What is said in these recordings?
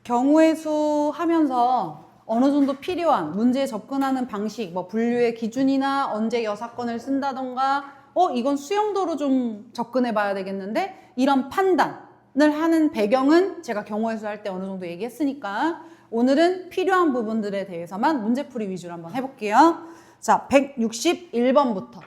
경우의 수 하면서 어느 정도 필요한 문제에 접근하는 방식, 뭐 분류의 기준이나 언제 여사건을 쓴다던가, 이건 수용도로 좀 접근해 봐야 되겠는데, 이런 판단을 하는 배경은 제가 경우의 수 할 때 어느 정도 얘기했으니까 오늘은 필요한 부분들에 대해서만 문제풀이 위주로 한번 해볼게요. 자, 161번부터.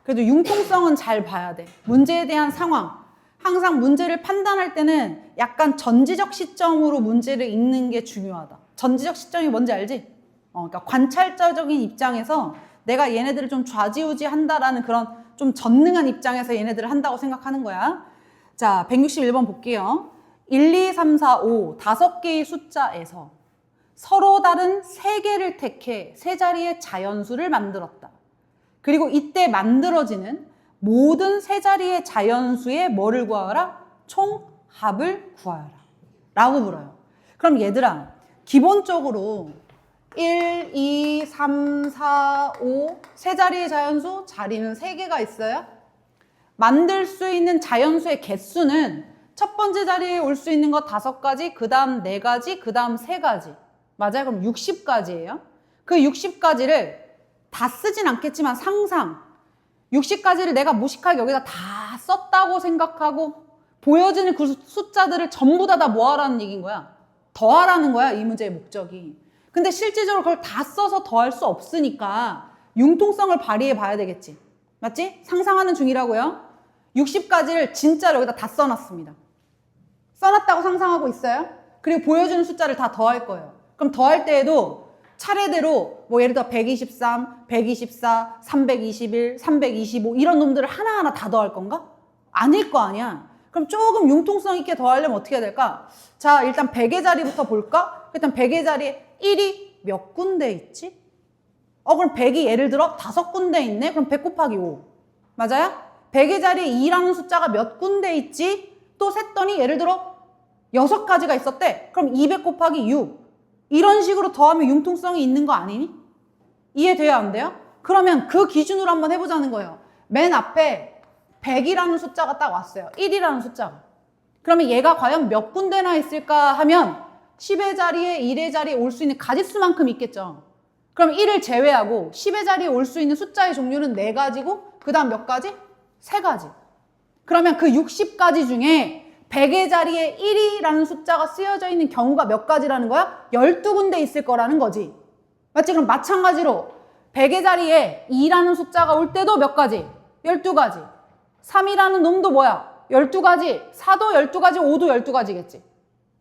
그래도 융통성은 잘 봐야 돼. 문제에 대한 상황. 항상 문제를 판단할 때는 약간 전지적 시점으로 문제를 읽는 게 중요하다. 전지적 시점이 뭔지 알지? 그러니까 관찰자적인 입장에서 내가 얘네들을 좀 좌지우지한다라는 그런 좀 전능한 입장에서 얘네들을 한다고 생각하는 거야. 자, 161번 볼게요. 1, 2, 3, 4, 5 5개의 숫자에서 서로 다른 3개를 택해 세 자리의 자연수를 만들었다. 그리고 이때 만들어지는 모든 세 자리의 자연수의 뭐를 구하라? 총합을 구하라 라고 물어요. 그럼 얘들아, 기본적으로 1, 2, 3, 4, 5 세 자리의 자연수, 자리는 3개가 있어요. 만들 수 있는 자연수의 개수는 첫 번째 자리에 올 수 있는 거 5가지, 그 다음 4가지, 그 다음 3가지. 맞아요? 그럼 60가지예요. 그 60가지를 다 쓰진 않겠지만 상상 60가지를 내가 무식하게 여기다 다 썼다고 생각하고 보여지는 그 숫자들을 전부 다 뭐하라는 얘기인 거야. 더하라는 거야, 이 문제의 목적이. 근데 실질적으로 그걸 다 써서 더할 수 없으니까 융통성을 발휘해 봐야 되겠지. 맞지? 상상하는 중이라고요. 60가지를 진짜로 여기다 다 써놨습니다. 써놨다고 상상하고 있어요. 그리고 보여주는 숫자를 다 더할 거예요. 그럼 더할 때에도 차례대로 뭐 예를 들어 123, 124, 321, 325 이런 놈들을 하나하나 다 더할 건가? 아닐 거 아니야. 그럼 조금 융통성 있게 더하려면 어떻게 해야 될까? 자, 일단 100의 자리부터 볼까? 일단 100의 자리에 1이 몇 군데 있지? 그럼 100이 예를 들어 5군데 있네? 그럼 100 곱하기 5. 맞아요? 100의 자리에 2라는 숫자가 몇 군데 있지? 또 셌더니 예를 들어 6가지가 있었대. 그럼 200 곱하기 6. 이런 식으로 더하면 융통성이 있는 거 아니니? 이해돼요, 안 돼요? 그러면 그 기준으로 한번 해보자는 거예요. 맨 앞에 100이라는 숫자가 딱 왔어요. 1이라는 숫자가. 그러면 얘가 과연 몇 군데나 있을까 하면 10의 자리에 1의 자리에 올 수 있는 가지수만큼 있겠죠. 그럼 1을 제외하고 10의 자리에 올 수 있는 숫자의 종류는 4가지고 그 다음 몇 가지? 3가지. 그러면 그 60가지 중에 100의 자리에 1이라는 숫자가 쓰여져 있는 경우가 몇 가지라는 거야? 12군데 있을 거라는 거지. 맞지? 그럼 마찬가지로 100의 자리에 2라는 숫자가 올 때도 몇 가지? 12가지. 3이라는 놈도 뭐야? 12가지. 4도 12가지, 5도 12가지겠지.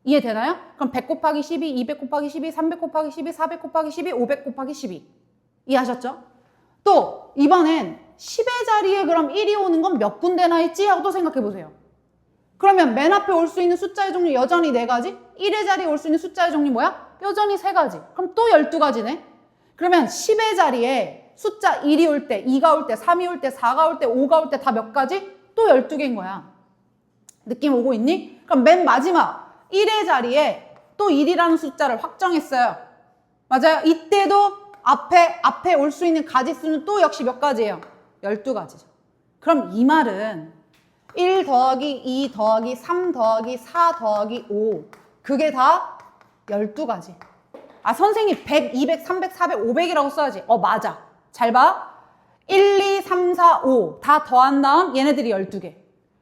이해되나요? 그럼 100 곱하기 12, 200 곱하기 12, 300 곱하기 12, 400 곱하기 12, 500 곱하기 12. 이해하셨죠? 또 이번엔 10의 자리에 그럼 1이 오는 건 몇 군데나 있지? 하고 또 생각해 보세요. 그러면 맨 앞에 올 수 있는 숫자의 종류 여전히 4가지? 1의 자리에 올 수 있는 숫자의 종류 뭐야? 여전히 3가지. 그럼 또 12가지네? 그러면 10의 자리에 숫자 1이 올 때, 2가 올 때, 3이 올 때, 4가 올 때, 5가 올 때 다 몇 가지? 또 12개인 거야. 느낌 오고 있니? 그럼 맨 마지막 1의 자리에 또 1이라는 숫자를 확정했어요. 맞아요? 이때도 앞에 올 수 있는 가지수는 또 역시 몇 가지예요? 12가지죠. 그럼 이 말은 1 더하기 2 더하기 3 더하기 4 더하기 5 그게 다 12가지. 아, 선생님 100, 200, 300, 400, 500이라고 써야지. 맞아. 잘 봐. 1, 2, 3, 4, 5 다 더한 다음 얘네들이 12개.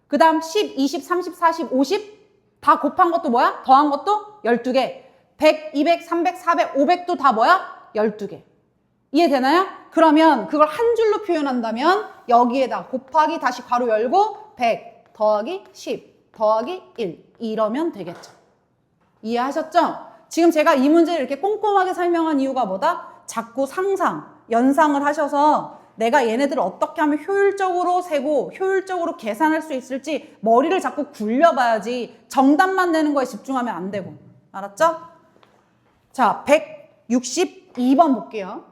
그 다음 10, 20, 30, 40, 50 다 곱한 것도 뭐야? 더한 것도 12개. 100, 200, 300, 400, 500도 다 뭐야? 12개. 이해되나요? 그러면 그걸 한 줄로 표현한다면 여기에다 곱하기 다시 괄호 열고 100 더하기 10 더하기 1 이러면 되겠죠. 이해하셨죠? 지금 제가 이 문제를 이렇게 꼼꼼하게 설명한 이유가 뭐다? 자꾸 상상, 연상을 하셔서 내가 얘네들을 어떻게 하면 효율적으로 세고 효율적으로 계산할 수 있을지 머리를 자꾸 굴려봐야지 정답만 내는 거에 집중하면 안 되고. 알았죠? 자, 162번 볼게요.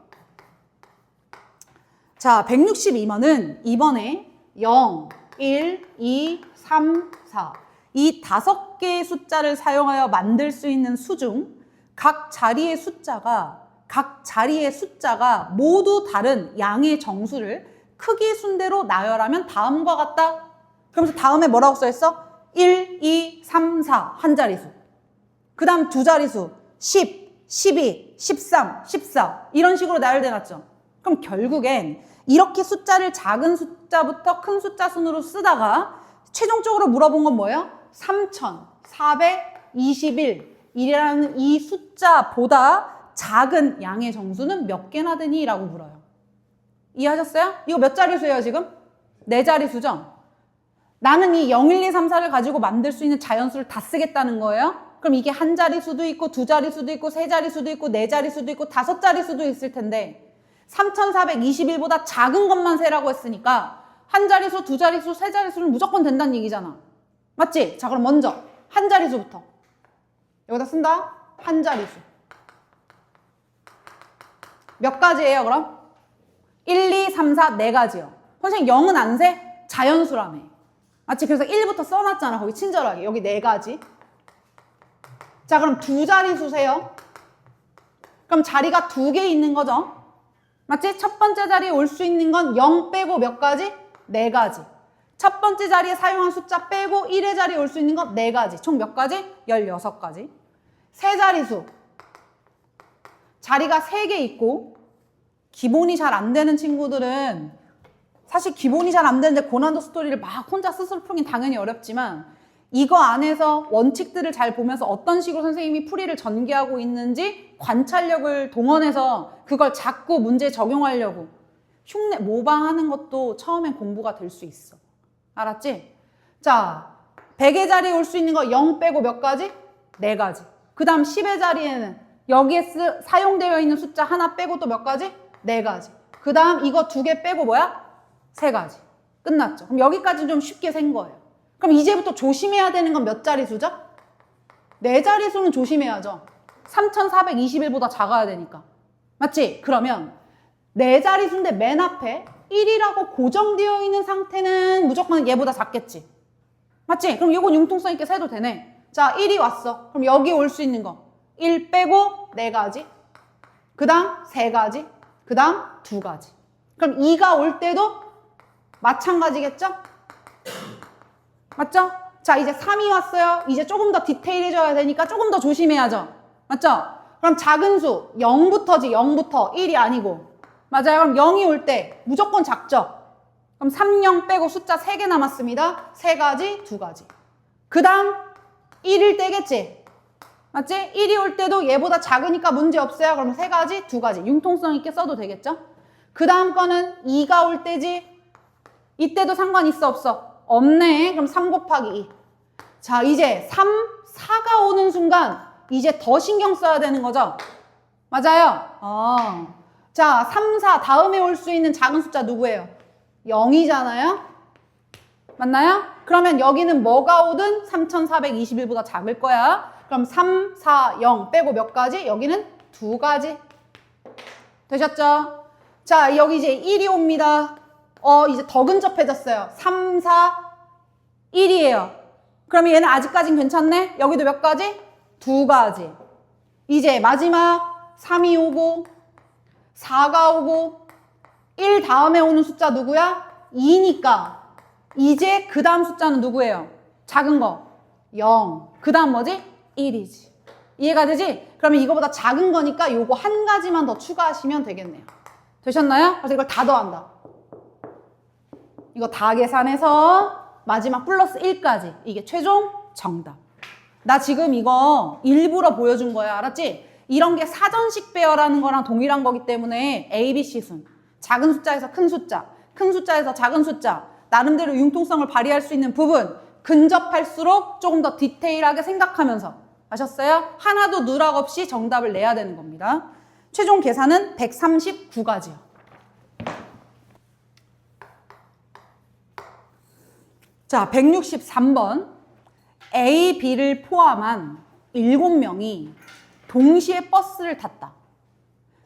자, 162번은 이번에 0, 1, 2, 3, 4 이 5개의 숫자를 사용하여 만들 수 있는 수 중 각 자리의 숫자가 모두 다른 양의 정수를 크기 순대로 나열하면 다음과 같다. 그러면서 다음에 뭐라고 써있어? 1, 2, 3, 4 한 자리수. 그 다음 두 자리수 10, 12, 13, 14 이런 식으로 나열돼 놨죠. 그럼 결국엔 이렇게 숫자를 작은 숫자부터 큰 숫자 순으로 쓰다가 최종적으로 물어본 건 뭐예요? 3,421이라는 이 숫자보다 작은 양의 정수는 몇 개나 되니? 라고 물어요. 이해하셨어요? 이거 몇 자리수예요 지금? 4자리수죠? 나는 이 0, 1, 2, 3, 4를 가지고 만들 수 있는 자연수를 다 쓰겠다는 거예요? 그럼 이게 한 자리수도 있고 두 자리수도 있고 세 자리수도 있고 네 자리수도 있고 다섯 자리수도 있을 텐데 3,421보다 작은 것만 세라고 했으니까 한 자리수, 두 자리수, 세 자리수는 무조건 된다는 얘기잖아. 맞지? 자, 그럼 먼저 한 자리수부터. 여기다 쓴다. 한 자리수. 몇 가지예요, 그럼? 1, 2, 3, 4, 4가지요. 선생님 0은 안 세? 자연수라며. 맞지? 그래서 1부터 써놨잖아. 거기 친절하게. 여기 4가지. 자, 그럼 두 자리수 세요. 그럼 자리가 2개 있는 거죠. 맞지? 첫 번째 자리에 올 수 있는 건 0 빼고 몇 가지? 4가지. 첫 번째 자리에 사용한 숫자 빼고 1의 자리에 올 수 있는 건 4가지. 총 몇 가지? 16가지. 세 자리수. 자리가 3개 있고 기본이 잘 안 되는 친구들은 사실 기본이 잘 안 되는데 고난도 스토리를 막 혼자 스스로 풀긴 당연히 어렵지만 이거 안에서 원칙들을 잘 보면서 어떤 식으로 선생님이 풀이를 전개하고 있는지 관찰력을 동원해서 그걸 자꾸 문제에 적용하려고 흉내 모방하는 것도 처음엔 공부가 될 수 있어. 알았지? 자, 100의 자리에 올 수 있는 거 0 빼고 몇 가지? 4가지. 그 다음 10의 자리에는 여기에 사용되어 있는 숫자 하나 빼고 또 몇 가지? 4가지. 그 다음 이거 2개 빼고 뭐야? 3가지. 끝났죠. 그럼 여기까지 좀 쉽게 센 거예요. 그럼 이제부터 조심해야 되는 건 몇 자리수죠? 4자리수는 조심해야죠. 3,421보다 작아야 되니까. 맞지? 그러면 4자리수인데 맨 앞에 1이라고 고정되어 있는 상태는 무조건 얘보다 작겠지. 맞지? 그럼 이건 융통성 있게 세도 되네. 자, 1이 왔어. 그럼 여기 올 수 있는 거 1 빼고 4가지. 그 다음 3가지. 그 다음 2가지. 그럼 2가 올 때도 마찬가지겠죠? 맞죠? 자, 이제 3이 왔어요. 이제 조금 더 디테일해져야 되니까 조금 더 조심해야죠. 맞죠? 그럼 작은 수 0부터지. 0부터 1이 아니고. 맞아요. 그럼 0이 올 때 무조건 작죠? 그럼 3, 0 빼고 숫자 3개 남았습니다. 3가지, 2가지. 그 다음 1일 때겠지? 맞지? 1이 올 때도 얘보다 작으니까 문제 없어요. 그럼 3가지, 2가지. 융통성 있게 써도 되겠죠? 그 다음 거는 2가 올 때지? 이때도 상관 있어 없어? 없네. 그럼 3 곱하기 2. 자, 이제 3, 4가 오는 순간 이제 더 신경 써야 되는 거죠? 맞아요? 자, 3, 4 다음에 올 수 있는 작은 숫자 누구예요? 0이잖아요? 맞나요? 그러면 여기는 뭐가 오든 3,421보다 작을 거야. 그럼 3, 4, 0 빼고 몇 가지? 여기는 2가지. 되셨죠? 자, 여기 이제 1이 옵니다. 이제 더 근접해졌어요. 3, 4, 1이에요. 그러면 얘는 아직까진 괜찮네? 여기도 몇 가지? 2가지. 이제 마지막 3이 오고 4가 오고 1 다음에 오는 숫자 누구야? 2니까 이제 그 다음 숫자는 누구예요? 작은 거 0. 그 다음 뭐지? 1이지. 이해가 되지? 그러면 이거보다 작은 거니까 요거 한 가지만 더 추가하시면 되겠네요. 되셨나요? 그래서 이걸 다 더한다. 이거 다 계산해서 마지막 플러스 1까지. 이게 최종 정답. 나 지금 이거 일부러 보여준 거야. 알았지? 이런 게 사전식 배열하는 거랑 동일한 거기 때문에 A, B, C 순. 작은 숫자에서 큰 숫자, 큰 숫자에서 작은 숫자. 나름대로 융통성을 발휘할 수 있는 부분. 근접할수록 조금 더 디테일하게 생각하면서. 아셨어요? 하나도 누락 없이 정답을 내야 되는 겁니다. 최종 계산은 139가지요. 자, 163번. A, B를 포함한 7명이 동시에 버스를 탔다.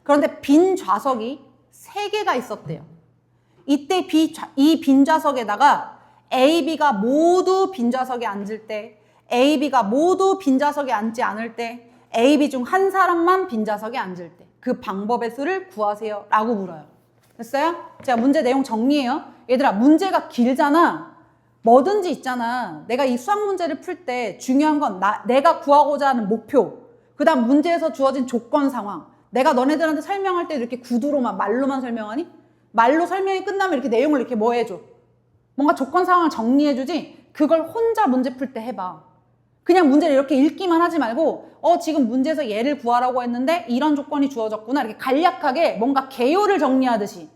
그런데 빈 좌석이 3개가 있었대요. 이때 이 빈 좌석에다가 A, B가 모두 빈 좌석에 앉을 때, A, B가 모두 빈 좌석에 앉지 않을 때, A, B 중 한 사람만 빈 좌석에 앉을 때 그 방법의 수를 구하세요 라고 물어요. 됐어요? 제가 문제 내용 정리해요. 얘들아, 문제가 길잖아. 뭐든지 있잖아. 내가 이 수학 문제를 풀 때 중요한 건 내가 구하고자 하는 목표, 그 다음 문제에서 주어진 조건 상황. 내가 너네들한테 설명할 때 이렇게 구두로만, 말로만 설명하니? 말로 설명이 끝나면 이렇게 내용을 이렇게 뭐 해줘? 뭔가 조건 상황을 정리해주지? 그걸 혼자 문제 풀 때 해봐. 그냥 문제를 이렇게 읽기만 하지 말고 지금 문제에서 얘를 구하라고 했는데 이런 조건이 주어졌구나. 이렇게 간략하게 뭔가 개요를 정리하듯이.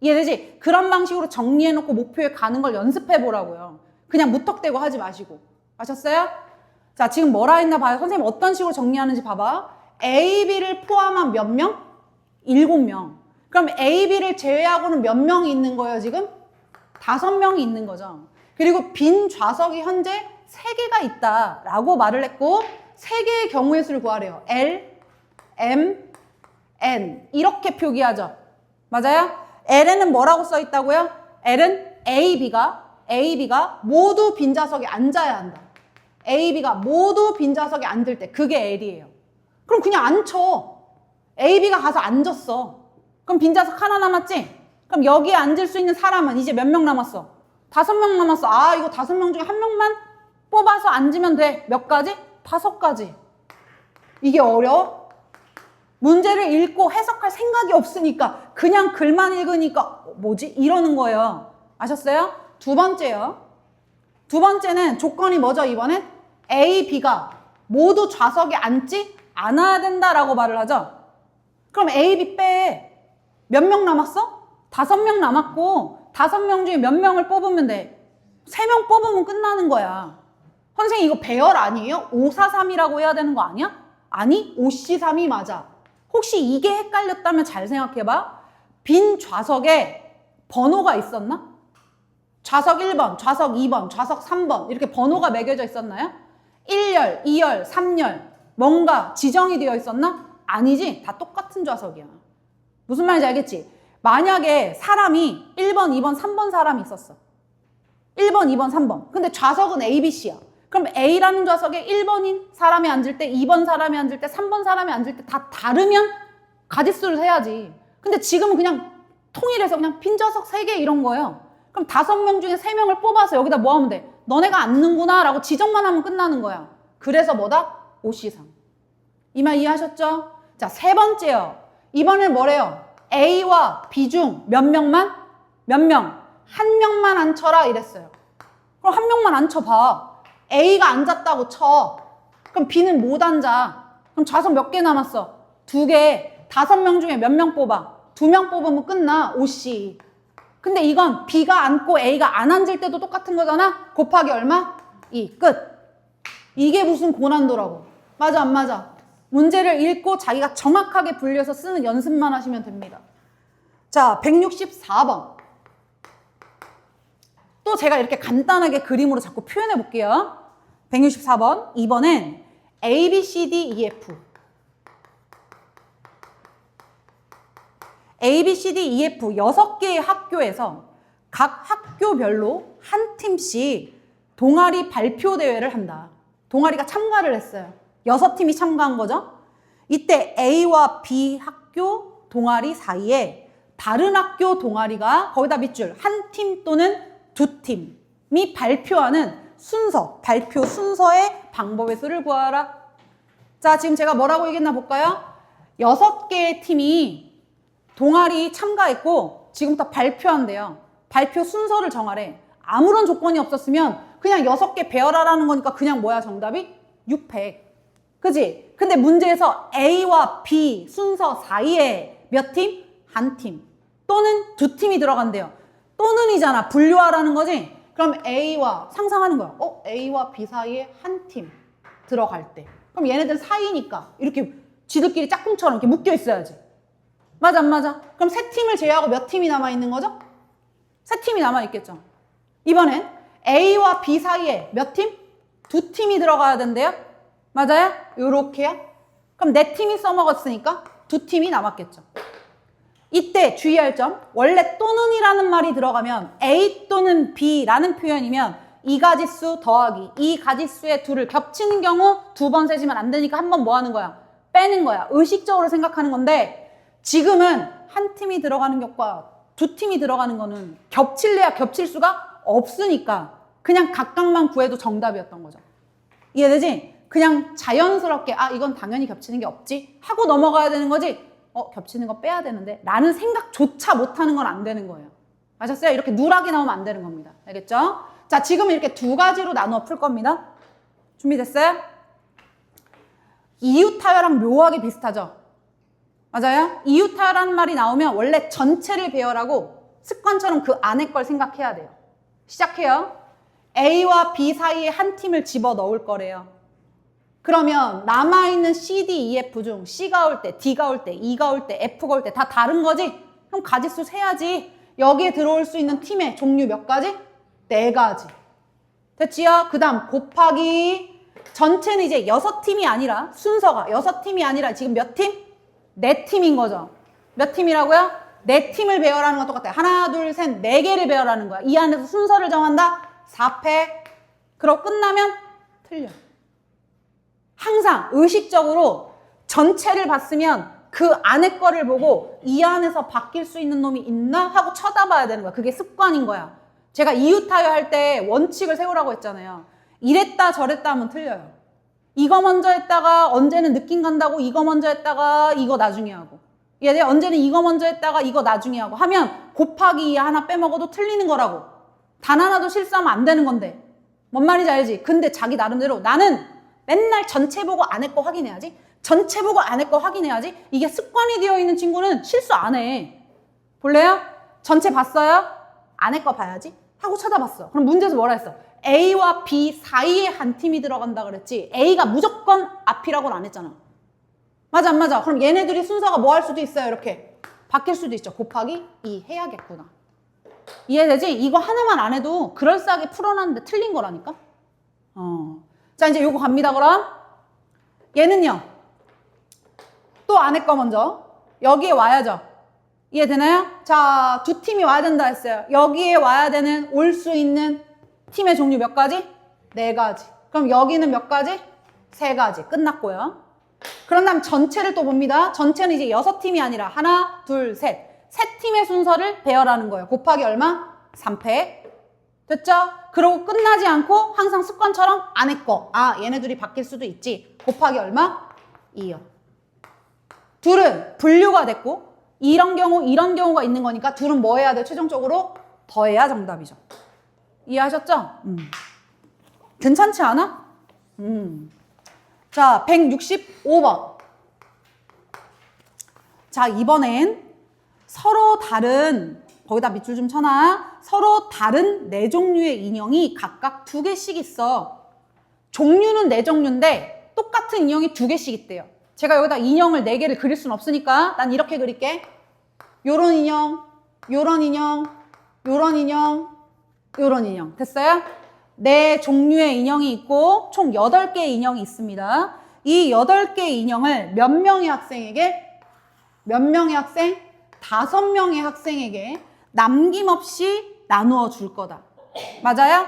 이해되지? 그런 방식으로 정리해놓고 목표에 가는 걸 연습해보라고요. 그냥 무턱대고 하지 마시고. 아셨어요? 자, 지금 뭐라 했나 봐요. 선생님 어떤 식으로 정리하는지 봐봐. A, B를 포함한 몇 명? 7명. 그럼 A, B를 제외하고는 몇 명이 있는 거예요, 지금? 5명이 있는 거죠. 그리고 빈 좌석이 현재 3개가 있다라고 말을 했고 3개의 경우의 수를 구하래요. L, M, N 이렇게 표기하죠. 맞아요? L에는 뭐라고 써 있다고요? L은 A, B가 모두 빈좌석에 앉아야 한다. A, B가 모두 빈좌석에 앉을 때 그게 L이에요. 그럼 그냥 앉혀. A, B가 가서 앉았어. 그럼 빈좌석 하나 남았지? 그럼 여기에 앉을 수 있는 사람은 이제 몇 명 남았어? 5명 남았어. 아, 이거 5명 중에 1명만 뽑아서 앉으면 돼. 몇 가지? 5가지. 이게 어려워? 문제를 읽고 해석할 생각이 없으니까 그냥 글만 읽으니까 뭐지? 이러는 거예요. 아셨어요? 두 번째요. 두 번째는 조건이 뭐죠? 이번엔 A, B가 모두 좌석에 앉지 않아야 된다라고 말을 하죠. 그럼 A, B 빼. 몇 명 남았어? 5명 남았고 5명 중에 몇 명을 뽑으면 돼? 3명 뽑으면 끝나는 거야. 선생님 이거 배열 아니에요? 543이라고 해야 되는 거 아니야? 아니 5C3이 맞아. 혹시 이게 헷갈렸다면 잘 생각해봐. 빈 좌석에 번호가 있었나? 좌석 1번, 좌석 2번, 좌석 3번 이렇게 번호가 매겨져 있었나요? 1열, 2열, 3열 뭔가 지정이 되어 있었나? 아니지. 다 똑같은 좌석이야. 무슨 말인지 알겠지? 만약에 사람이 1번, 2번, 3번 사람이 있었어. 1번, 2번, 3번. 근데 좌석은 A, B, C야. 그럼 A라는 좌석에 1번인 사람이 앉을 때, 2번 사람이 앉을 때, 3번 사람이 앉을 때 다 다르면 가짓수를 세야지. 근데 지금은 그냥 통일해서 그냥 빈 좌석 3개 이런 거예요. 그럼 5명 중에 3명을 뽑아서 여기다 뭐 하면 돼? 너네가 앉는구나 라고 지정만 하면 끝나는 거야. 그래서 뭐다? 5C3. 이 말 이해하셨죠? 자, 세 번째요. 이번엔 뭐래요? A와 B 중 몇 명만? 몇 명? 한 명만 앉혀라 이랬어요. 그럼 한 명만 앉혀봐. A가 앉았다고 쳐. 그럼 B는 못 앉아. 그럼 좌석 몇 개 남았어? 2개. 5명 중에 몇 명 뽑아? 2명 뽑으면 끝나. 5C. 근데 이건 B가 앉고 A가 안 앉을 때도 똑같은 거잖아? 곱하기 얼마? 2. 끝. 이게 무슨 고난도라고. 맞아 안 맞아? 문제를 읽고 자기가 정확하게 분류해서 쓰는 연습만 하시면 됩니다. 자, 164번. 또 제가 이렇게 간단하게 그림으로 자꾸 표현해 볼게요. 164번. 이번엔 A, B, C, D, E, F. A, B, C, D, E, F 6개의 학교에서 각 학교별로 한 팀씩 동아리 발표 대회를 한다. 동아리가 참가를 했어요. 6팀이 참가한 거죠. 이때 A와 B 학교 동아리 사이에 다른 학교 동아리가 거기다 밑줄 한 팀 또는 2팀이 발표하는 순서, 발표 순서의 방법의 수를 구하라. 자, 지금 제가 뭐라고 얘기했나 볼까요? 6개의 팀이 동아리 참가했고 지금부터 발표한대요. 발표 순서를 정하래. 아무런 조건이 없었으면 그냥 6개 배열하라는 거니까 그냥 뭐야 정답이? 600. 그지? 근데 문제에서 A와 B 순서 사이에 몇 팀? 한 팀. 또는 2팀이 들어간대요. 또는이잖아. 분류하라는 거지? 그럼 A와 상상하는 거야. A와 B 사이에 한 팀 들어갈 때. 그럼 얘네들 사이니까 이렇게 지들끼리 짝꿍처럼 이렇게 묶여 있어야지. 맞아 안 맞아? 그럼 3팀을 제외하고 몇 팀이 남아있는 거죠? 3팀이 남아있겠죠. 이번엔 A와 B 사이에 몇 팀? 2팀이 들어가야 된대요. 맞아요? 요렇게요. 그럼 4팀이 써먹었으니까 2팀이 남았겠죠. 이때 주의할 점, 원래 또는이라는 말이 들어가면 A 또는 B라는 표현이면 이 가지수 더하기 이 가지수의 2를 겹치는 경우 2번 세지면 안 되니까 한 번 뭐 하는 거야? 빼는 거야. 의식적으로 생각하는 건데 지금은 한 팀이 들어가는 것과 2팀이 들어가는 거는 겹칠래야 겹칠 수가 없으니까 그냥 각각만 구해도 정답이었던 거죠. 이해되지? 그냥 자연스럽게 이건 당연히 겹치는 게 없지 하고 넘어가야 되는 거지. 겹치는 거 빼야 되는데 라는 생각조차 못하는 건 안 되는 거예요. 아셨어요? 이렇게 누락이 나오면 안 되는 겁니다. 알겠죠? 자, 지금 이렇게 두 가지로 나누어 풀 겁니다. 준비됐어요? 이웃하여랑 묘하게 비슷하죠? 맞아요? 이웃하여라는 말이 나오면 원래 전체를 배열하고 습관처럼 그 안에 걸 생각해야 돼요. 시작해요. A와 B 사이에 한 팀을 집어넣을 거래요. 그러면 남아있는 C, D, E, F 중 C가 올 때, D가 올 때, E가 올 때, F가 올 때 다 다른 거지? 그럼 가지수 세야지. 여기에 들어올 수 있는 팀의 종류 몇 가지? 4가지. 됐지요? 그 다음 곱하기 전체는 이제 6팀이 아니라 순서가 6팀이 아니라 지금 몇 팀? 4팀인 거죠. 몇 팀이라고요? 4팀을 배열하는 건 똑같아요. 하나, 둘, 셋, 4개를 배열하는 거야. 이 안에서 순서를 정한다? 4패. 그러고 끝나면 틀려. 항상 의식적으로 전체를 봤으면 그 안에 거를 보고 이 안에서 바뀔 수 있는 놈이 있나 하고 쳐다봐야 되는 거야. 그게 습관인 거야. 제가 이웃하여 할 때 원칙을 세우라고 했잖아요. 이랬다 저랬다 하면 틀려요. 이거 먼저 했다가 언제는 느낌 간다고 이거 먼저 했다가 이거 나중에 하고 얘네 언제는 이거 먼저 했다가 이거 나중에 하고 하면 곱하기 2 하나 빼먹어도 틀리는 거라고. 단 하나도 실수하면 안 되는 건데 뭔 말인지 알지? 근데 자기 나름대로 나는 맨날 전체 보고 안에 거 확인해야지. 전체 보고 안에 거 확인해야지. 이게 습관이 되어 있는 친구는 실수 안 해. 볼래요? 전체 봤어요? 안에 거 봐야지. 하고 찾아봤어. 그럼 문제에서 뭐라 했어? A와 B 사이에 한 팀이 들어간다 그랬지. A가 무조건 앞이라고는 안 했잖아. 맞아 안 맞아? 그럼 얘네들이 순서가 뭐 할 수도 있어요. 이렇게 바뀔 수도 있죠. 곱하기 2 해야겠구나. 이해되지? 이거 하나만 안 해도 그럴싸하게 풀어놨는데 틀린 거라니까? 자, 이제 요거 갑니다, 그럼. 얘는요. 또 안에 거 먼저. 여기에 와야죠. 이해되나요? 자, 두 팀이 와야 된다 했어요. 여기에 와야 되는 올 수 있는 팀의 종류 몇 가지? 4가지. 그럼 여기는 몇 가지? 3가지. 끝났고요. 그런 다음 전체를 또 봅니다. 전체는 이제 6팀이 아니라 하나, 둘, 셋. 3팀의 순서를 배열하는 거예요. 곱하기 얼마? 3패. 됐죠? 그러고 끝나지 않고 항상 습관처럼 안에 거. 얘네들이 바뀔 수도 있지. 곱하기 얼마? 2요. 둘은 분류가 됐고 이런 경우가 있는 거니까 둘은 뭐 해야 돼? 최종적으로 더해야 정답이죠. 이해하셨죠? 괜찮지 않아? 자, 165번. 자, 이번엔 서로 다른, 거기다 밑줄 좀 쳐놔. 서로 다른 4종류의 인형이 각각 2개씩 있어. 종류는 4종류인데 똑같은 인형이 2개씩 있대요. 제가 여기다 인형을 4개를 그릴 수는 없으니까 난 이렇게 그릴게. 요런 인형, 요런 인형, 요런 인형, 요런 인형. 됐어요? 4종류의 인형이 있고 총 8개의 인형이 있습니다. 이 8개의 인형을 몇 명의 학생에게? 몇 명의 학생? 5명의 학생에게 남김없이 나누어 줄 거다. 맞아요?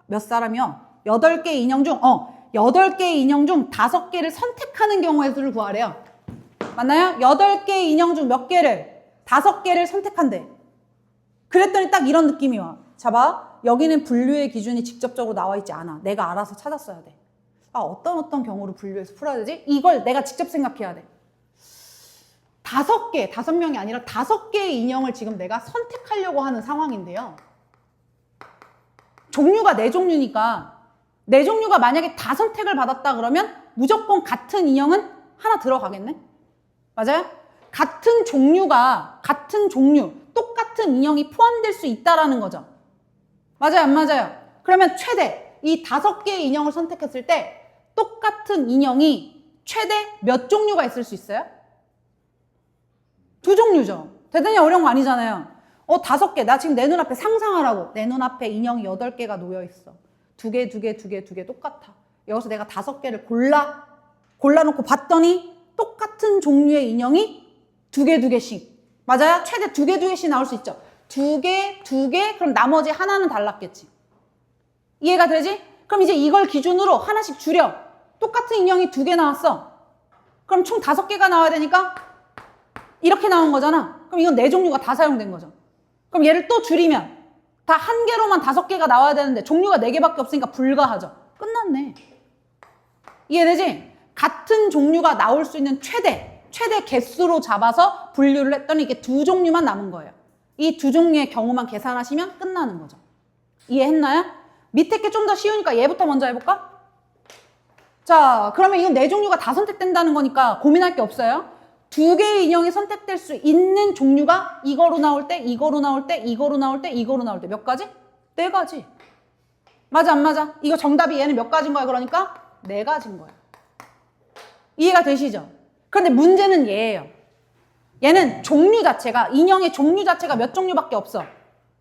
몇 사람이요? 8개의 인형 중 8개의 인형 중 5개를 선택하는 경우의 수를 구하래요. 맞나요? 8개의 인형 중 몇 개를? 5개를 선택한대. 그랬더니 딱 이런 느낌이 와. 자, 봐. 여기는 분류의 기준이 직접적으로 나와 있지 않아. 내가 알아서 찾았어야 돼. 어떤 경우로 분류해서 풀어야 되지? 이걸 내가 직접 생각해야 돼. 5명이 아니라 5개의 인형을 지금 내가 선택하려고 하는 상황인데요. 종류가 4종류니까 4종류가 만약에 다 선택을 받았다 그러면 무조건 같은 인형은 하나 들어가겠네? 맞아요? 같은 종류, 똑같은 인형이 포함될 수 있다라는 거죠. 맞아요, 안 맞아요? 그러면 최대 이 5개의 인형을 선택했을 때 똑같은 인형이 최대 몇 종류가 있을 수 있어요? 2종류죠. 대단히 어려운 거 아니잖아요. 5개. 나 지금 내 눈앞에 상상하라고. 내 눈앞에 인형이 8개가 놓여있어. 2개 똑같아. 여기서 내가 5개를 골라놓고 봤더니 똑같은 종류의 인형이 2개씩. 맞아요? 최대 2개씩 나올 수 있죠. 2개, 그럼 나머지 하나는 달랐겠지. 이해가 되지? 그럼 이제 이걸 기준으로 하나씩 줄여. 똑같은 인형이 2개 나왔어. 그럼 총 5개가 나와야 되니까 이렇게 나온 거잖아. 그럼 이건 4종류가 다 사용된 거죠. 그럼 얘를 또 줄이면 다 한 개로만 5개가 나와야 되는데 종류가 4개밖에 없으니까 불가하죠. 끝났네. 이해되지? 같은 종류가 나올 수 있는 최대 개수로 잡아서 분류를 했더니 이게 2종류만 남은 거예요. 이 2종류의 경우만 계산하시면 끝나는 거죠. 이해했나요? 밑에 게 좀 더 쉬우니까 얘부터 먼저 해볼까? 자, 그러면 이건 4종류가 다 선택된다는 거니까 고민할 게 없어요. 2개의 인형이 선택될 수 있는 종류가 이거로 나올 때, 이거로 나올 때, 이거로 나올 때, 이거로 나올 때 몇 가지? 4가지. 맞아, 안 맞아? 이거 정답이 얘는 몇 가지인 거야, 그러니까? 4가지인 거야. 이해가 되시죠? 그런데 문제는 얘예요. 얘는 종류 자체가, 인형의 종류 자체가 몇 종류밖에 없어.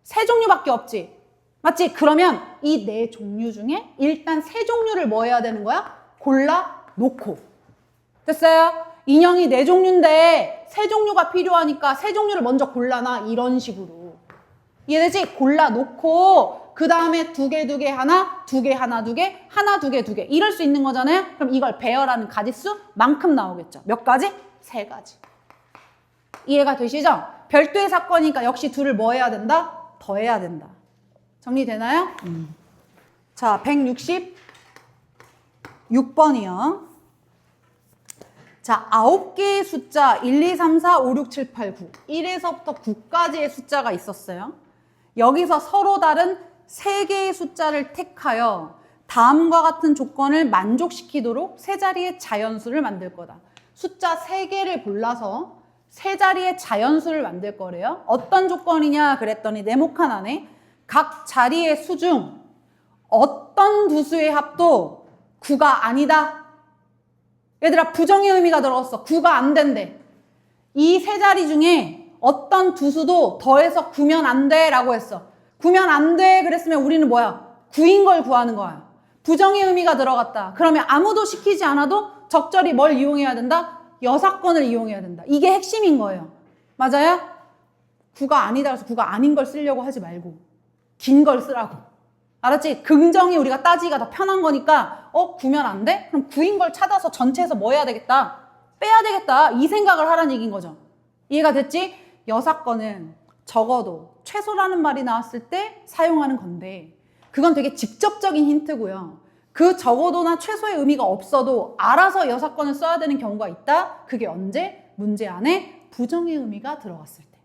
3종류밖에 없지. 맞지? 그러면 이 4종류 중에 일단 3종류를 뭐 해야 되는 거야? 골라 놓고. 됐어요? 인형이 4종류인데 3종류가 필요하니까 3종류를 먼저 골라놔. 이런 식으로. 이해되지? 골라 놓고 그 다음에 2개, 2개, 하나, 2개, 하나, 2개, 하나, 2개, 2개. 이럴 수 있는 거잖아요? 그럼 이걸 배열하는 가지수만큼 나오겠죠. 몇 가지? 3가지. 이해가 되시죠? 별도의 사건이니까 역시 둘을 뭐 해야 된다? 더해야 된다. 정리되나요? 자, 166번이요. 자, 9개의 숫자 1, 2, 3, 4, 5, 6, 7, 8, 9. 1에서부터 9까지의 숫자가 있었어요. 여기서 서로 다른 3개의 숫자를 택하여 다음과 같은 조건을 만족시키도록 세 자리의 자연수를 만들 거다. 숫자 3개를 골라서 세 자리의 자연수를 만들 거래요. 어떤 조건이냐 그랬더니 네모칸 안에 각 자리의 수 중 어떤 두 수의 합도 9가 아니다. 얘들아, 부정의 의미가 들어갔어. 9가 안 된대. 이 세 자리 중에 어떤 두 수도 더해서 9면 안 돼 라고 했어. 9면 안 돼 그랬으면 우리는 뭐야? 9인 걸 구하는 거야. 부정의 의미가 들어갔다. 그러면 아무도 시키지 않아도 적절히 뭘 이용해야 된다? 여사건을 이용해야 된다. 이게 핵심인 거예요. 맞아요? 9가 아니다 그래서 9가 아닌 걸 쓰려고 하지 말고 긴 걸 쓰라고. 알았지? 긍정이 우리가 따지기가 더 편한 거니까 9면 안 돼? 그럼 9인 걸 찾아서 전체에서 뭐 해야 되겠다? 빼야 되겠다. 이 생각을 하라는 얘기인 거죠. 이해가 됐지? 여사건은 적어도 최소라는 말이 나왔을 때 사용하는 건데 그건 되게 직접적인 힌트고요. 그 적어도나 최소의 의미가 없어도 알아서 여사건을 써야 되는 경우가 있다. 그게 언제? 문제 안에 부정의 의미가 들어갔을 때.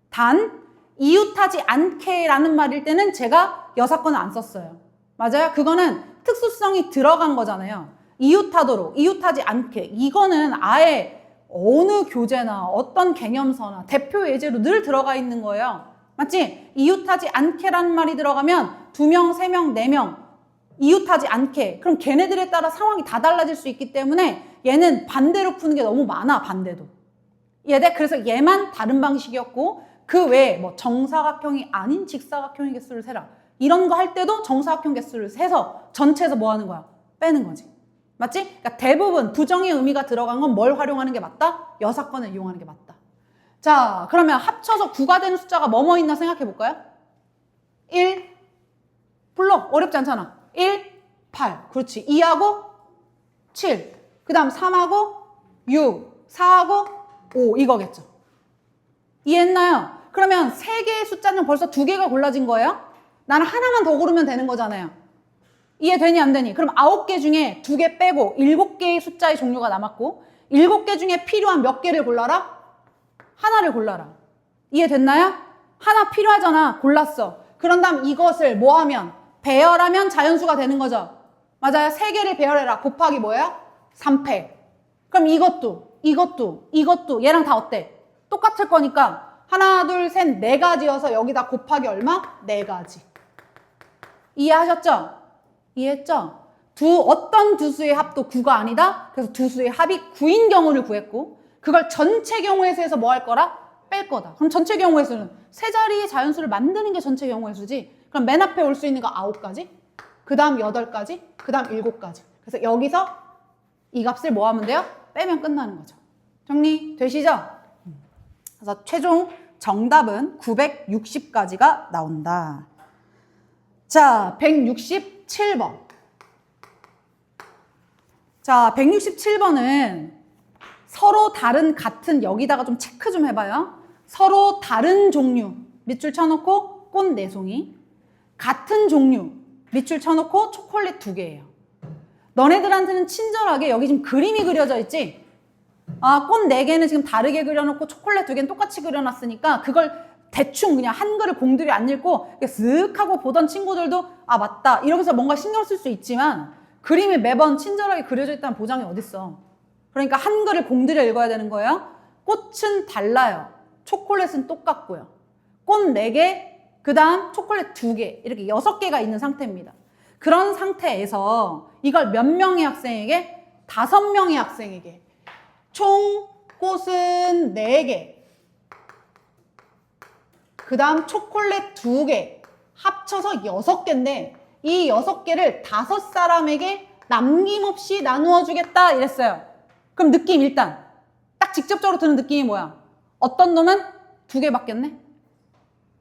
단 이웃하지 않게라는 말일 때는 제가 여사건을 안 썼어요. 맞아요? 그거는 특수성이 들어간 거잖아요. 이웃하도록, 이웃하지 않게. 이거는 아예 어느 교재나 어떤 개념서나 대표 예제로 늘 들어가 있는 거예요. 맞지? 이웃하지 않게라는 말이 들어가면 2명, 3명, 4명 이웃하지 않게. 그럼 걔네들에 따라 상황이 다 달라질 수 있기 때문에 얘는 반대로 푸는 게 너무 많아, 반대도. 이해돼? 그래서 얘만 다른 방식이었고 그 외에 뭐 정사각형이 아닌 직사각형의 개수를 세라. 이런 거 할 때도 정사각형 개수를 세서 전체에서 뭐 하는 거야? 빼는 거지. 맞지? 그러니까 대부분 부정의 의미가 들어간 건 뭘 활용하는 게 맞다? 여사건을 이용하는 게 맞다. 자, 그러면 합쳐서 9가 되는 숫자가 뭐뭐 있나 생각해 볼까요? 1, 불러. 어렵지 않잖아. 1, 8. 그렇지. 2하고 7. 그 다음 3하고 6. 4하고 5. 이거겠죠. 이해했나요? 그러면 3개의 숫자는 벌써 2개가 골라진 거예요? 나는 하나만 더 고르면 되는 거잖아요. 이해되니 안 되니? 그럼 9개 중에 2개 빼고 7개의 숫자의 종류가 남았고 7개 중에 필요한 몇 개를 골라라? 하나를 골라라. 이해됐나요? 하나 필요하잖아. 골랐어. 그런 다음 이것을 뭐 하면? 배열하면 자연수가 되는 거죠. 맞아요? 3개를 배열해라. 곱하기 뭐야? 3패. 그럼 이것도 얘랑 다 어때? 똑같을 거니까 하나, 둘, 셋, 4가지여서 여기다 곱하기 얼마? 4가지. 이해하셨죠? 이해했죠? 어떤 두 수의 합도 9가 아니다? 그래서 두 수의 합이 9인 경우를 구했고 그걸 전체 경우의 수에서 뭐 할 거라? 뺄 거다. 그럼 전체 경우의 수는 세 자리의 자연수를 만드는 게 전체 경우의 수지. 그럼 맨 앞에 올 수 있는 거 9가지, 그 다음 8가지, 그 다음 7가지. 그래서 여기서 이 값을 뭐 하면 돼요? 빼면 끝나는 거죠. 정리 되시죠? 그래서 최종 정답은 960가지가 나온다. 자, 167번. 자, 167번은 서로 다른 같은, 여기다가 좀 체크 좀 해봐요. 서로 다른 종류. 밑줄 쳐놓고 꽃 4송이. 같은 종류 밑줄 쳐놓고 초콜릿 2개예요. 너네들한테는 친절하게 여기 지금 그림이 그려져 있지? 아, 꽃 4개는 지금 다르게 그려놓고 초콜릿 2개는 똑같이 그려놨으니까 그걸 대충 그냥 한글을 공들여 안 읽고 쓱 하고 보던 친구들도 아 맞다 이러면서 뭔가 신경 쓸 수 있지만 그림이 매번 친절하게 그려져 있다는 보장이 어딨어. 그러니까 한글을 공들여 읽어야 되는 거예요. 꽃은 달라요. 초콜릿은 똑같고요. 꽃 4개, 그 다음 초콜릿 2개 이렇게 6개가 있는 상태입니다. 그런 상태에서 이걸 몇 명의 학생에게? 5명의 학생에게 총 꽃은 4개, 그 다음 초콜릿 2개 합쳐서 6개인데 이 6개를 5사람에게 남김없이 나누어 주겠다 이랬어요. 그럼 느낌 일단 딱 직접적으로 드는 느낌이 뭐야? 어떤 놈은 2개 받겠네?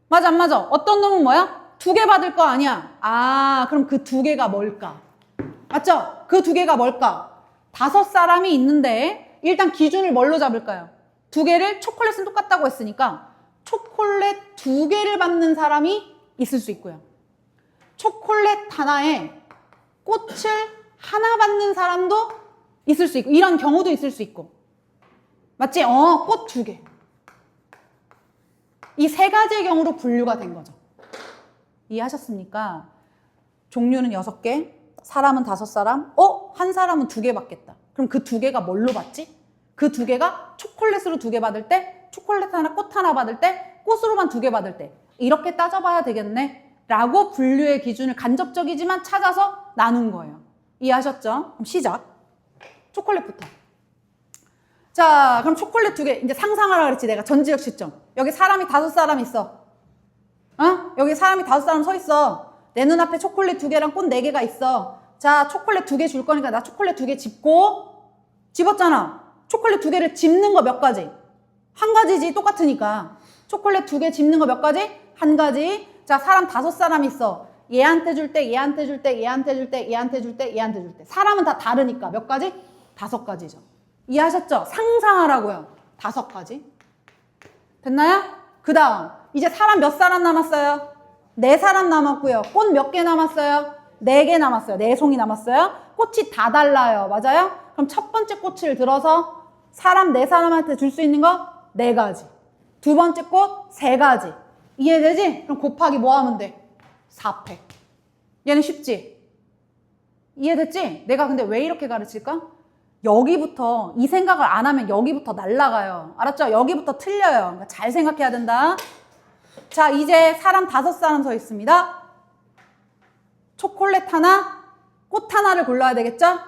맞아 안 맞아? 어떤 놈은 뭐야? 2개 받을 거 아니야. 아 그럼 그 2개가 뭘까? 맞죠? 그 2개가 뭘까? 5사람이 있는데 일단 기준을 뭘로 잡을까요? 2개를 초콜릿은 똑같다고 했으니까 초콜릿 2개를 받는 사람이 있을 수 있고요. 초콜릿 하나에 꽃을 하나 받는 사람도 있을 수 있고 이런 경우도 있을 수 있고 맞지? 꽃 2개. 이 3가지의 경우로 분류가 된 거죠. 이해하셨습니까? 종류는 6개, 사람은 5사람, 한 사람은 2개 받겠다. 그럼 그 2개가 뭘로 받지? 그 2개가 초콜릿으로 2개 받을 때, 초콜릿 하나, 꽃 하나 받을 때, 꽃으로만 2개 받을 때 이렇게 따져봐야 되겠네 라고 분류의 기준을 간접적이지만 찾아서 나눈 거예요. 이해하셨죠? 그럼 시작. 초콜릿부터. 자, 그럼 초콜릿 2개 이제 상상하라 그랬지 내가 전지적 시점. 여기 사람이 5사람 있어. 여기 사람이 5사람 서 있어. 내 눈앞에 초콜릿 2개랑 꽃 4개가 있어. 자, 초콜릿 2개 줄 거니까 나 초콜릿 2개 집고 집었잖아. 초콜릿 2개를 집는 거 몇 가지? 한 가지지. 똑같으니까. 초콜릿 2개 집는 거 몇 가지? 한 가지. 자, 사람 5사람 있어. 얘한테 줄 때, 얘한테 줄 때, 얘한테 줄 때, 얘한테 줄 때, 얘한테 줄 때. 사람은 다 다르니까 몇 가지? 5가지죠. 이해하셨죠? 상상하라고요. 5가지. 됐나요? 그 다음 이제 사람 몇 사람 남았어요? 4사람 남았고요. 꽃 몇 개 남았어요? 4개 남았어요. 4송이 남았어요. 꽃이 다 달라요. 맞아요? 그럼 첫 번째 꽃을 들어서 사람 4사람한테 줄 수 있는 거 4가지. 두 번째 꽃 3가지. 이해되지? 그럼 곱하기 뭐 하면 돼? 4팩. 얘는 쉽지? 이해됐지? 내가 근데 왜 이렇게 가르칠까? 여기부터 이 생각을 안 하면 여기부터 날아가요. 알았죠? 여기부터 틀려요. 그러니까 잘 생각해야 된다. 자, 이제 사람 5사람 서 있습니다. 초콜릿 하나, 꽃 하나를 골라야 되겠죠?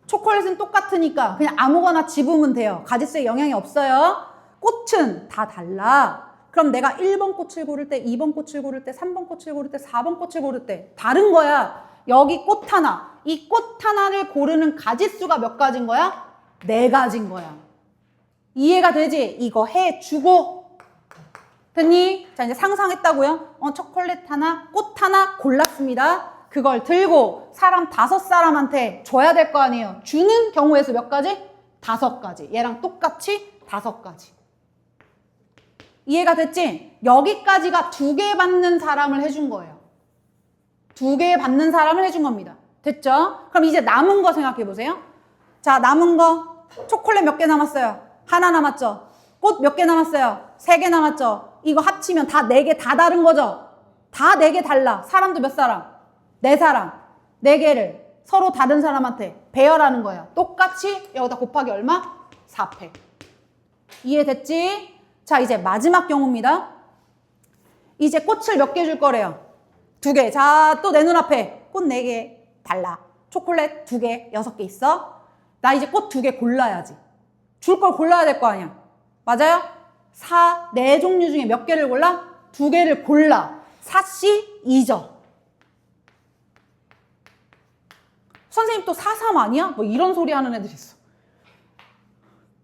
초콜릿은 똑같으니까 그냥 아무거나 집으면 돼요. 가짓수에 영향이 없어요. 꽃은 다 달라. 그럼 내가 1번 꽃을 고를 때, 2번 꽃을 고를 때, 3번 꽃을 고를 때, 4번 꽃을 고를 때 다른 거야. 여기 꽃 하나, 이 꽃 하나를 고르는 가짓수가 몇 가지인 거야? 4가지인 거야. 이해가 되지? 이거 해주고. 됐니? 자, 이제 상상했다고요? 초콜릿 하나, 꽃 하나 골랐습니다. 그걸 들고 사람 5사람한테 줘야 될 거 아니에요. 주는 경우의 수 몇 가지? 5가지. 얘랑 똑같이 5가지. 이해가 됐지? 여기까지가 2개 받는 사람을 해준 거예요. 2개 받는 사람을 해준 겁니다. 됐죠? 그럼 이제 남은 거 생각해 보세요. 자, 남은 거 초콜릿 몇 개 남았어요? 하나 남았죠? 꽃 몇 개 남았어요? 3개 남았죠? 이거 합치면 다 4개 다 다른 거죠? 다 4개 달라. 사람도 몇 사람? 4사람. 4개를 서로 다른 사람한테 배열하는 거야. 똑같이 여기다 곱하기 얼마? 4팩. 이해됐지? 자, 이제 마지막 경우입니다. 이제 꽃을 몇 개 줄 거래요? 2개. 자, 또 내 눈앞에 꽃 4개 달라. 초콜릿 2개, 6개 있어. 나 이제 꽃 2개 골라야지. 줄 걸 골라야 될 거 아니야. 맞아요? 4종류 중에 몇 개를 골라? 2개를 골라. 사씨 2죠. 선생님 또 4, 3 아니야? 뭐 이런 소리 하는 애들 있어.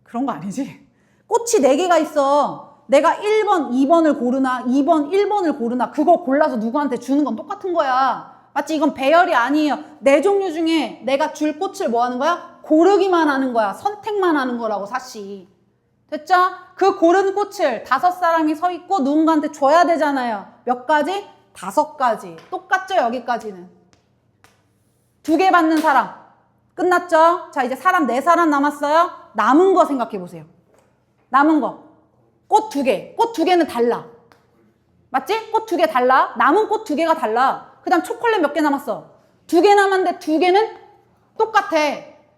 그런 거 아니지? 꽃이 4개가 있어. 내가 1번, 2번을 고르나 2번, 1번을 고르나 그거 골라서 누구한테 주는 건 똑같은 거야. 맞지? 이건 배열이 아니에요. 4종류 중에 내가 줄 꽃을 뭐 하는 거야? 고르기만 하는 거야. 선택만 하는 거라고 사씨. 됐죠? 그 고른 꽃을 5사람이 서 있고 누군가한테 줘야 되잖아요. 몇 가지? 5가지. 똑같죠, 여기까지는. 2개 받는 사람. 끝났죠? 자, 이제 사람 4사람 남았어요. 남은 거 생각해 보세요. 남은 거. 꽃 2개. 꽃 2개는 달라. 맞지? 꽃 2개 달라. 남은 꽃 2개가 달라. 그 다음 초콜릿 몇 개 남았어? 2개 남았는데 2개는 똑같아.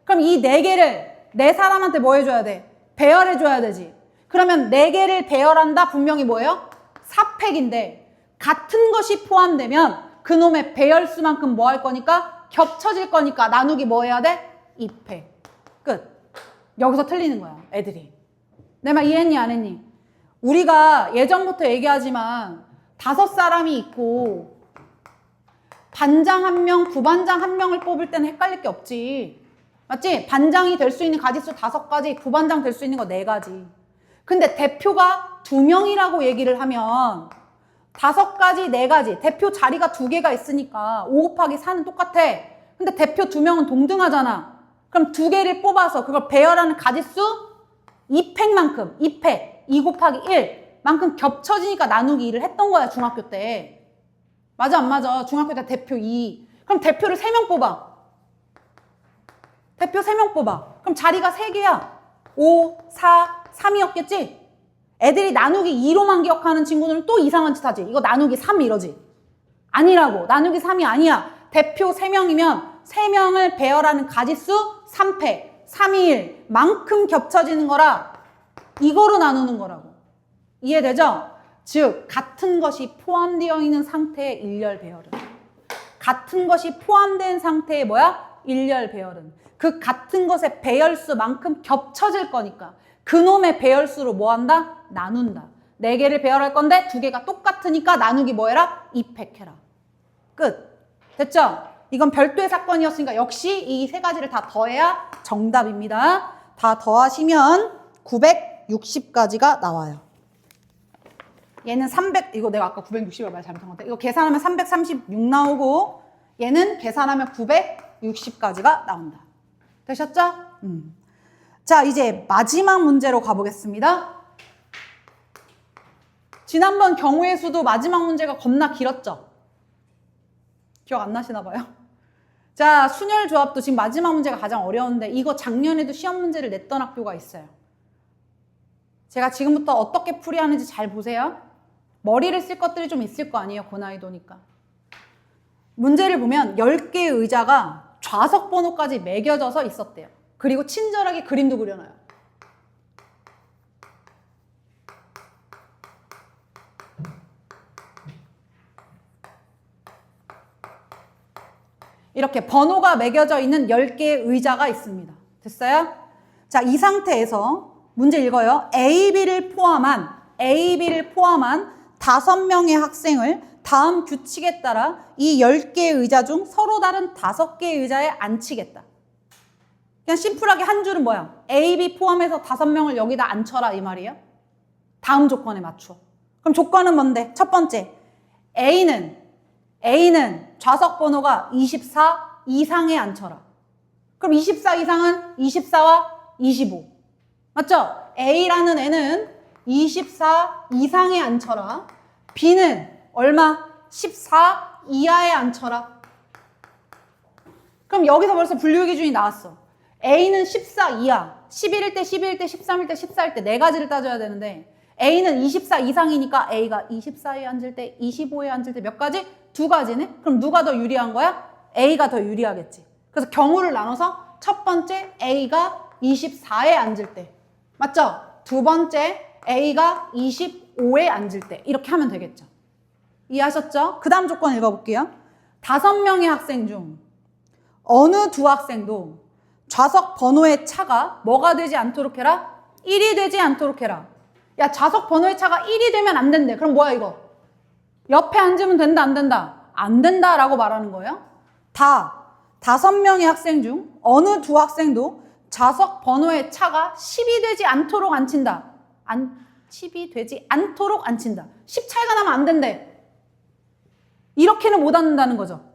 그럼 이 4개를 4사람한테 뭐 해줘야 돼? 배열해줘야 되지. 그러면 4개를 배열한다? 분명히 뭐예요? 4팩인데 같은 것이 포함되면 그놈의 배열수만큼 뭐 할 거니까? 겹쳐질 거니까 나누기 뭐 해야 돼? 2팩. 끝. 여기서 틀리는 거야, 애들이. 내 말 이해했니, 안 했니? 우리가 예전부터 얘기하지만 5사람이 있고 반장 1명, 부반장 1명을 뽑을 때는 헷갈릴 게 없지. 맞지? 반장이 될 수 있는 가지수 5가지, 부반장 될 수 있는 거 4가지. 근데 대표가 2명이라고 얘기를 하면 5가지, 4가지. 대표 자리가 2개가 있으니까 5 곱하기 4는 똑같아. 근데 대표 2명은 동등하잖아. 그럼 2개를 뽑아서 그걸 배열하는 가지수 2팩만큼, 2팩, 2 곱하기 1만큼 겹쳐지니까 나누기 2를 했던 거야, 중학교 때. 맞아, 안 맞아? 중학교 때 대표 2. 그럼 대표를 3명 뽑아. 대표 3명 뽑아. 그럼 자리가 3개야. 5, 4, 3이었겠지? 애들이 나누기 2로만 기억하는 친구들은 또 이상한 짓 하지. 이거 나누기 3 이러지. 아니라고. 나누기 3이 아니야. 대표 3명이면 3명을 배열하는 가지수 3팩, 3이 1만큼 겹쳐지는 거라 이거로 나누는 거라고. 이해되죠? 즉 같은 것이 포함되어 있는 상태의 일렬 배열은 같은 것이 포함된 상태의 뭐야? 일렬 배열은 그 같은 것의 배열수만큼 겹쳐질 거니까 그놈의 배열수로 뭐 한다? 나눈다. 4개를 배열할 건데 2개가 똑같으니까 나누기 뭐 해라? 2팩 해라. 끝. 됐죠? 이건 별도의 사건이었으니까 역시 이 3가지를 다 더해야 정답입니다. 다 더하시면 960까지가 나와요. 얘는 300, 이거 내가 아까 960을 말 잘못한 건데 이거 계산하면 336 나오고 얘는 계산하면 960까지가 나온다. 되셨죠? 자, 이제 마지막 문제로 가보겠습니다. 지난번 경우의 수도 마지막 문제가 겁나 길었죠? 기억 안 나시나 봐요? 자, 순열 조합도 지금 마지막 문제가 가장 어려운데 이거 작년에도 시험 문제를 냈던 학교가 있어요. 제가 지금부터 어떻게 풀이하는지 잘 보세요. 머리를 쓸 것들이 좀 있을 거 아니에요, 고난이도니까. 문제를 보면 10개의 의자가 좌석 번호까지 매겨져서 있었대요. 그리고 친절하게 그림도 그려놔요. 이렇게 번호가 매겨져 있는 10개의 의자가 있습니다. 됐어요? 자, 이 상태에서 문제 읽어요. A, B를 포함한 5명의 학생을 다음 규칙에 따라 이 10개의 의자 중 서로 다른 5개의 의자에 앉히겠다. 그냥 심플하게 한 줄은 뭐야? A, B 포함해서 5명을 여기다 앉혀라 이 말이에요. 다음 조건에 맞춰. 그럼 조건은 뭔데? 첫 번째, A는 좌석 번호가 24 이상에 앉혀라. 그럼 24 이상은 24와 25. 맞죠? A라는 애는 24 이상에 앉혀라. B는 얼마? 14 이하에 앉혀라. 그럼 여기서 벌써 분류 기준이 나왔어. A는 14 이하, 11일 때, 12일 때, 13일 때, 14일 때 4가지를 따져야 되는데 A는 24 이상이니까 A가 24에 앉을 때, 25에 앉을 때 몇 가지? 2가지네? 그럼 누가 더 유리한 거야? A가 더 유리하겠지. 그래서 경우를 나눠서 첫 번째 A가 24에 앉을 때. 맞죠? 두 번째 A가 25에 앉을 때. 이렇게 하면 되겠죠. 이해하셨죠? 그 다음 조건 읽어볼게요. 5명의 학생 중 어느 두 학생도 좌석 번호의 차가 뭐가 되지 않도록 해라? 1이 되지 않도록 해라. 야, 좌석 번호의 차가 1이 되면 안 된대. 그럼 뭐야 이거? 옆에 앉으면 된다, 안 된다? 안 된다라고 말하는 거예요. 5명의 학생 중 어느 두 학생도 좌석 번호의 차가 10이 되지 않도록 앉힌다. 10이 되지 않도록 앉힌다. 10 차이가 나면 안 된대. 이렇게는 못 앉는다는 거죠.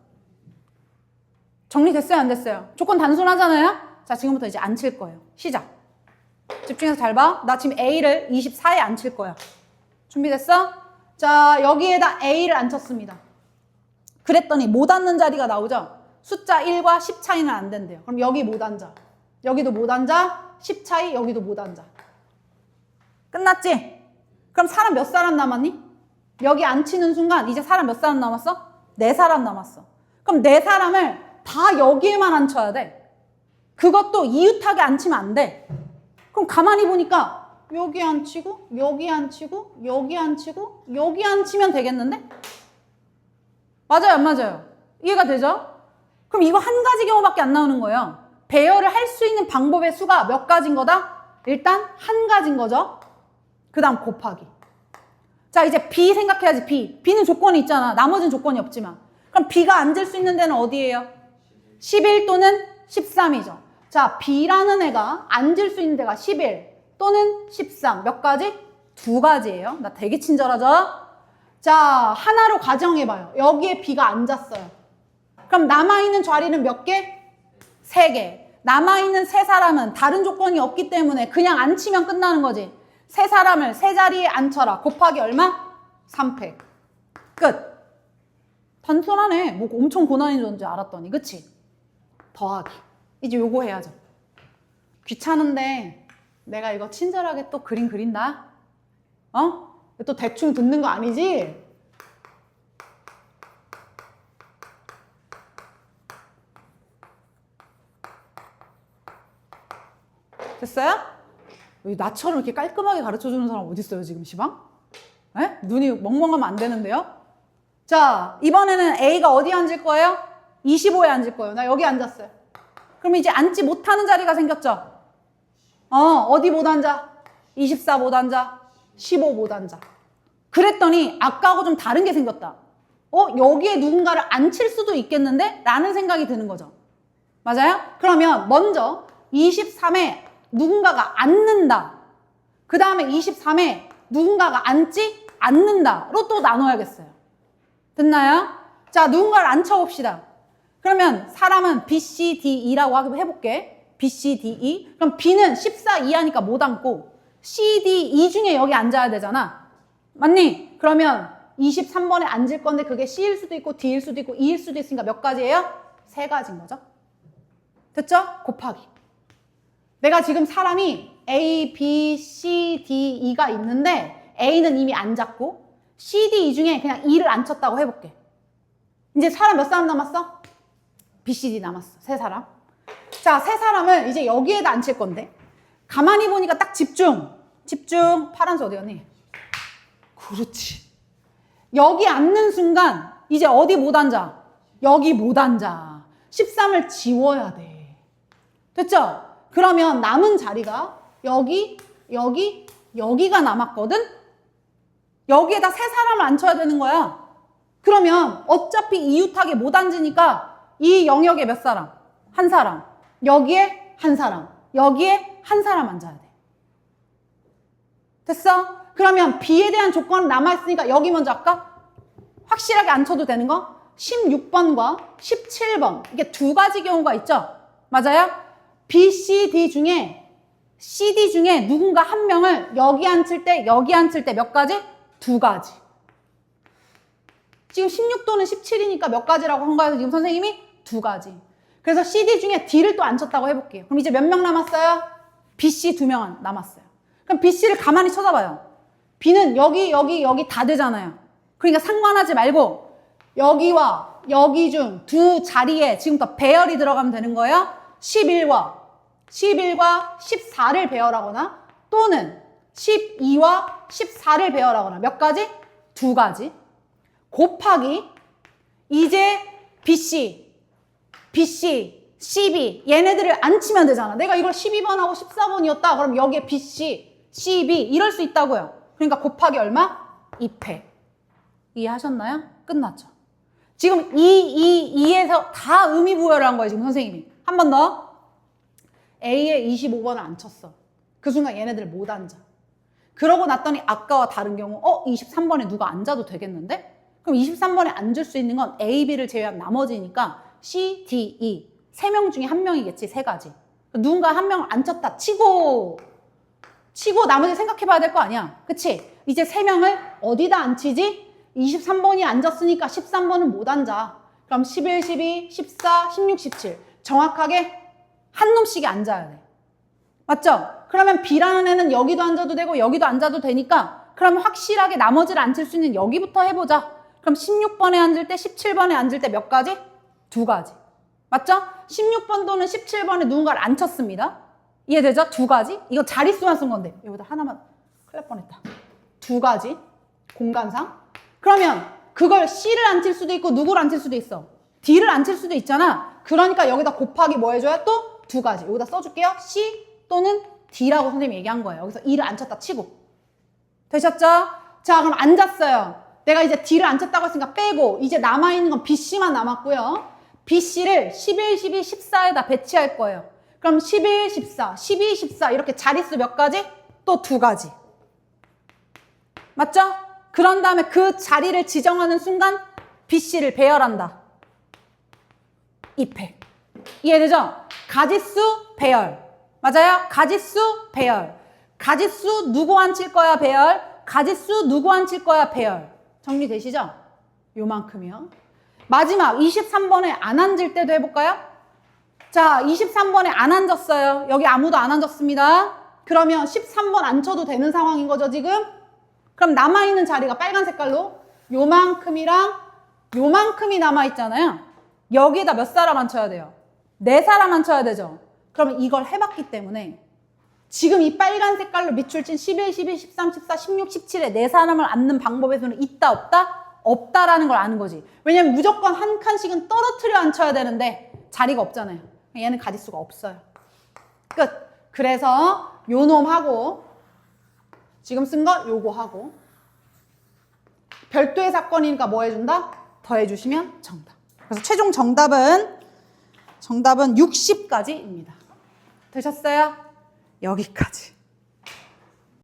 정리됐어요, 안 됐어요? 조건 단순하잖아요? 자, 지금부터 이제 앉힐 거예요. 시작. 집중해서 잘 봐. 나 지금 A를 24에 앉힐 거야. 준비됐어? 자, 여기에다 A를 앉혔습니다. 그랬더니 못 앉는 자리가 나오죠. 숫자 1과 10 차이는 안 된대요. 그럼 여기 못 앉아. 여기도 못 앉아. 10 차이 여기도 못 앉아. 끝났지? 그럼 사람 몇 사람 남았니? 여기 앉히는 순간 이제 사람 몇 사람 남았어? 4사람 남았어. 그럼 4사람을 다 여기에만 앉혀야 돼. 그것도 이웃하게 앉히면 안 돼. 그럼 가만히 보니까 여기 앉히고 여기 앉히고 여기 앉히고 여기 앉히면 되겠는데? 맞아요, 안 맞아요? 이해가 되죠? 그럼 이거 한 가지 경우밖에 안 나오는 거예요. 배열을 할 수 있는 방법의 수가 몇 가지인 거다? 일단 한 가지인 거죠. 그 다음 곱하기. 자, 이제 B 생각해야지, B. B는 조건이 있잖아. 나머지는 조건이 없지만. 그럼 B가 앉을 수 있는 데는 어디예요? 11 또는 13이죠. 자, B라는 애가 앉을 수 있는 데가 11 또는 13. 몇 가지? 2가지예요. 나 되게 친절하죠? 자, 하나로 가정해봐요. 여기에 B가 앉았어요. 그럼 남아있는 자리는 몇 개? 3개. 남아있는 3사람은 다른 조건이 없기 때문에 그냥 앉히면 끝나는 거지. 3사람을 3자리에 앉혀라. 곱하기 얼마? 3패. 끝. 단순하네. 뭐 엄청 고난인 줄 알았더니. 그치? 더하기. 이제 요거 해야죠. 귀찮은데 내가 이거 친절하게 또 그림 그린다. 어? 또 대충 듣는 거 아니지? 됐어요? 나처럼 이렇게 깔끔하게 가르쳐주는 사람 어디 있어요 지금 시방? 에? 눈이 멍멍하면 안 되는데요? 자, 이번에는 A가 어디 앉을 거예요? 25에 앉을 거예요. 나 여기 앉았어요. 그럼 이제 앉지 못하는 자리가 생겼죠? 어디 못 앉아? 24 못 앉아? 15 못 앉아. 그랬더니 아까하고 좀 다른 게 생겼다. 여기에 누군가를 앉힐 수도 있겠는데? 라는 생각이 드는 거죠. 맞아요? 그러면 먼저 23에 누군가가 앉는다. 그 다음에 23에 누군가가 앉지 않는다로 또 나눠야겠어요. 됐나요? 자, 누군가를 앉혀봅시다. 그러면 사람은 B, C, D, E라고 해볼게. B, C, D, E. 그럼 B는 14 이하니까 못 앉고 C, D, E 중에 여기 앉아야 되잖아. 맞니? 그러면 23번에 앉을 건데 그게 C일 수도 있고 D일 수도 있고 E일 수도 있으니까 몇 가지예요? 3가지인 거죠. 됐죠? 곱하기. 내가 지금 사람이 A, B, C, D, E가 있는데 A는 이미 앉았고 C, D, E 중에 그냥 E를 앉혔다고 해볼게. 이제 사람 몇 사람 남았어? B, C, D 남았어. 3사람. 자, 3사람을 이제 여기에다 앉힐 건데 가만히 보니까 딱 집중. 파란색 어디 갔니? 그렇지. 여기 앉는 순간 이제 어디 못 앉아? 여기 못 앉아. 13을 지워야 돼. 됐죠? 그러면 남은 자리가 여기가 남았거든? 여기에다 3사람을 앉혀야 되는 거야. 그러면 어차피 이웃하게 못 앉으니까 이 영역에 몇 사람? 1사람. 여기에 1사람. 여기에 1사람 앉아야 돼. 됐어? 그러면 B에 대한 조건은 남아있으니까 여기 먼저 할까? 확실하게 앉혀도 되는 거? 16번과 17번. 이게 2가지 경우가 있죠? 맞아요? B, C, D 중에 CD 중에 누군가 한 명을 여기 앉힐 때 여기 앉힐 때 몇 가지? 2가지. 지금 16도는 17이니까 몇 가지라고 한 거예요? 지금 선생님이 2가지. 그래서 CD 중에 D를 또 앉혔다고 해볼게요. 그럼 이제 몇 명 남았어요? B, C 2명 남았어요. 그럼 B, C를 가만히 쳐다봐요. B는 여기 다 되잖아요. 그러니까 상관하지 말고 여기와 여기 중 2 자리에 지금부터 배열이 들어가면 되는 거예요. 11과 14를 배열하거나 또는 12와 14를 배열하거나 몇 가지? 2가지. 곱하기 이제 BC, CB 얘네들을 앉히면 되잖아. 내가 이걸 12번하고 14번이었다. 그럼 여기에 BC, CB 이럴 수 있다고요. 그러니까 곱하기 얼마? 2패. 이해하셨나요? 끝났죠. 지금 2에서 다 의미부여를 한 거예요. 지금 선생님이. 한 번 더. A에 25번을 앉혔어. 그 순간 얘네들 못 앉아. 그러고 났더니 아까와 다른 경우 23번에 누가 앉아도 되겠는데? 그럼 23번에 앉을 수 있는 건 A, B를 제외한 나머지니까 C, D, E 3명 중에 1명이겠지. 3가지. 누군가 한 명을 앉혔다 치고 나머지 생각해봐야 될 거 아니야. 그치? 이제 3명을 어디다 앉히지? 23번이 앉았으니까 13번은 못 앉아. 그럼 11, 12, 14, 16, 17 정확하게 한 놈씩이 앉아야 돼. 맞죠? 그러면 B라는 애는 여기도 앉아도 되고 여기도 앉아도 되니까 그러면 확실하게 나머지를 앉힐 수 있는 여기부터 해보자. 그럼 16번에 앉을 때 17번에 앉을 때 몇 가지? 2가지. 맞죠? 16번 또는 17번에 누군가를 앉혔습니다. 이해되죠? 2가지. 이거 자릿수만 쓴 건데 여기다 하나만 큰일 날 뻔했다. 2가지 공간상. 그러면 그걸 C를 앉힐 수도 있고 누구를 앉힐 수도 있어. D를 앉힐 수도 있잖아. 그러니까 여기다 곱하기 뭐 해줘야 또 2가지. 여기다 써줄게요. C 또는 D라고 선생님이 얘기한 거예요. 여기서 E를 앉혔다 치고. 되셨죠? 자, 그럼 앉았어요. 내가 이제 D를 앉혔다고 했으니까 빼고 이제 남아있는 건 BC만 남았고요. BC를 11, 12, 14에다 배치할 거예요. 그럼 11, 14, 12, 14 이렇게 자릿수 몇 가지? 또 2가지. 맞죠? 그런 다음에 그 자리를 지정하는 순간 BC를 배열한다. 입해. 이해되죠? 가짓수 배열. 맞아요? 가짓수 배열. 가짓수 누구 앉힐 거야 배열. 가짓수 누구 앉힐 거야 배열. 정리되시죠? 요만큼이요. 마지막 23번에 안 앉을 때도 해볼까요? 자, 23번에 안 앉았어요. 여기 아무도 안 앉았습니다. 그러면 13번 앉혀도 되는 상황인 거죠 지금? 그럼 남아있는 자리가 빨간 색깔로 요만큼이랑 요만큼이 남아있잖아요. 여기에다 몇 사람 앉혀야 돼요? 4사람 앉혀야 되죠. 그러면 이걸 해봤기 때문에 지금 이 빨간 색깔로 밑줄 친 11, 12, 13, 14, 16, 17에 4사람을 앉는 방법의 수는 있다 없다? 없다라는 걸 아는 거지. 왜냐면 무조건 한 칸씩은 떨어뜨려 앉혀야 되는데 자리가 없잖아요. 얘는 가짓수가 없어요. 끝. 그래서 요 놈 하고 지금 쓴 거 요거 하고 별도의 사건이니까 뭐 해준다? 더해주시면 정답. 그래서 최종 정답은 60까지입니다. 되셨어요? 여기까지.